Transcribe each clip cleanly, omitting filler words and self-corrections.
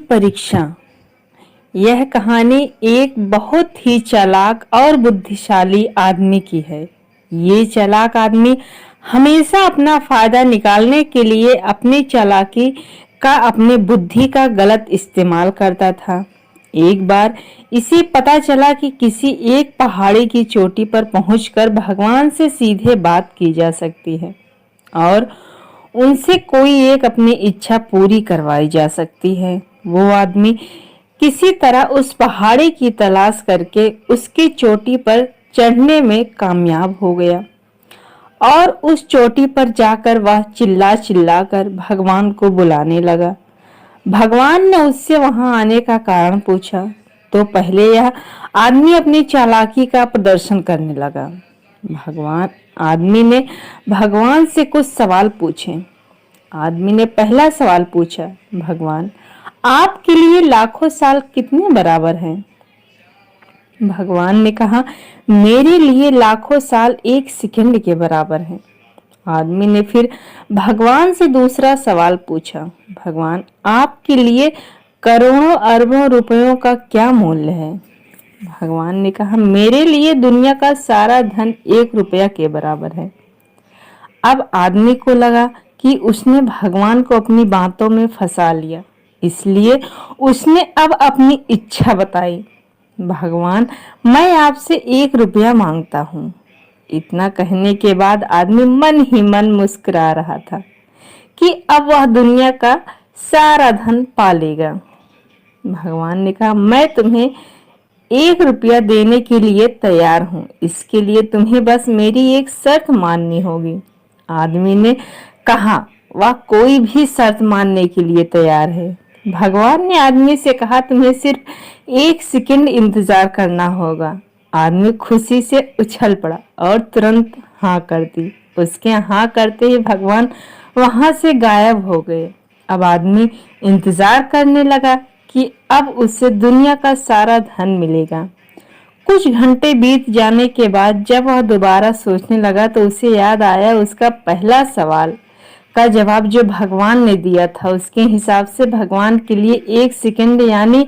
परीक्षा। यह कहानी एक बहुत ही चालाक और बुद्धिशाली आदमी की है। ये चालाक आदमी हमेशा अपना फायदा निकालने के लिए अपनी चालाकी का, अपनी बुद्धि का गलत इस्तेमाल करता था। एक बार इसे पता चला कि किसी एक पहाड़ी की चोटी पर पहुंचकर भगवान से सीधे बात की जा सकती है और उनसे कोई एक अपनी इच्छा पूरी करवाई जा सकती है। वो आदमी किसी तरह उस पहाड़ी की तलाश करके उसकी चोटी पर चढ़ने में कामयाब हो गया और उस चोटी पर जाकर वह चिल्ला चिल्ला कर भगवान को बुलाने लगा। भगवान ने उससे वहां आने का कारण पूछा तो पहले यह आदमी अपनी चालाकी का प्रदर्शन करने लगा। आदमी ने भगवान से कुछ सवाल पूछे। आदमी ने पहला सवाल पूछा, भगवान आपके लिए लाखों साल कितने बराबर हैं? भगवान ने कहा, मेरे लिए लाखों साल एक सेकंड के बराबर हैं। आदमी ने फिर भगवान से दूसरा सवाल पूछा, भगवान आपके लिए करोड़ों अरबों रुपयों का क्या मूल्य है? भगवान ने कहा, मेरे लिए दुनिया का सारा धन 1 रुपया के बराबर है। अब आदमी को लगा कि उसने भगवान को अपनी बातों में फंसा लिया, इसलिए उसने अब अपनी इच्छा बताई। भगवान मैं आपसे 1 रुपया मांगता हूँ। इतना कहने के बाद आदमी मन ही मन मुस्कुरा रहा था कि अब वह दुनिया का सारा धन पा लेगा। भगवान ने कहा, मैं तुम्हें 1 रुपया देने के लिए तैयार हूँ, इसके लिए तुम्हें बस मेरी एक शर्त माननी होगी। आदमी ने कहा, वह कोई भी शर्त मानने के लिए तैयार है। भगवान ने आदमी से कहा, तुम्हें सिर्फ 1 सेकंड इंतजार करना होगा। आदमी खुशी से उछल पड़ा और तुरंत हाँ कर दी। उसके हाँ करते ही भगवान वहां से गायब हो गए। अब आदमी इंतजार करने लगा कि अब उसे दुनिया का सारा धन मिलेगा। कुछ घंटे बीत जाने के बाद जब वह दोबारा सोचने लगा तो उसे याद आया उसका पहला सवाल का जवाब जो भगवान ने दिया था। उसके हिसाब से भगवान के लिए 1 सेकंड यानी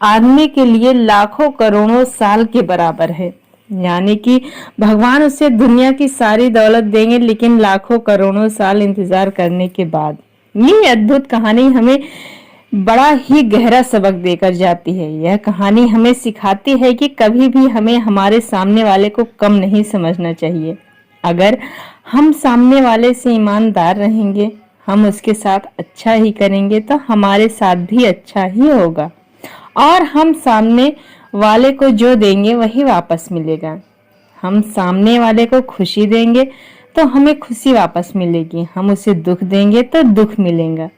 आदमी के लिए लाखों करोड़ों साल के बराबर है। यानी कि भगवान उसे दुनिया की सारी दौलत देंगे लेकिन लाखों करोड़ों साल इंतजार करने के बाद। ये अद्भुत कहानी हमें बड़ा ही गहरा सबक देकर जाती है। यह कहानी हमें सिखाती है कि कभी भी हमें हमारे सामने वाले को कम नहीं समझना चाहिए। अगर हम सामने वाले से ईमानदार रहेंगे, हम उसके साथ अच्छा ही करेंगे तो हमारे साथ भी अच्छा ही होगा और हम सामने वाले को जो देंगे वही वापस मिलेगा। हम सामने वाले को खुशी देंगे तो हमें खुशी वापस मिलेगी, हम उसे दुख देंगे तो दुख मिलेगा।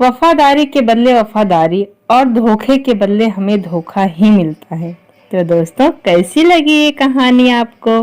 वफादारी के बदले वफादारी और धोखे के बदले हमें धोखा ही मिलता है। तो दोस्तों कैसी लगी ये कहानी आपको?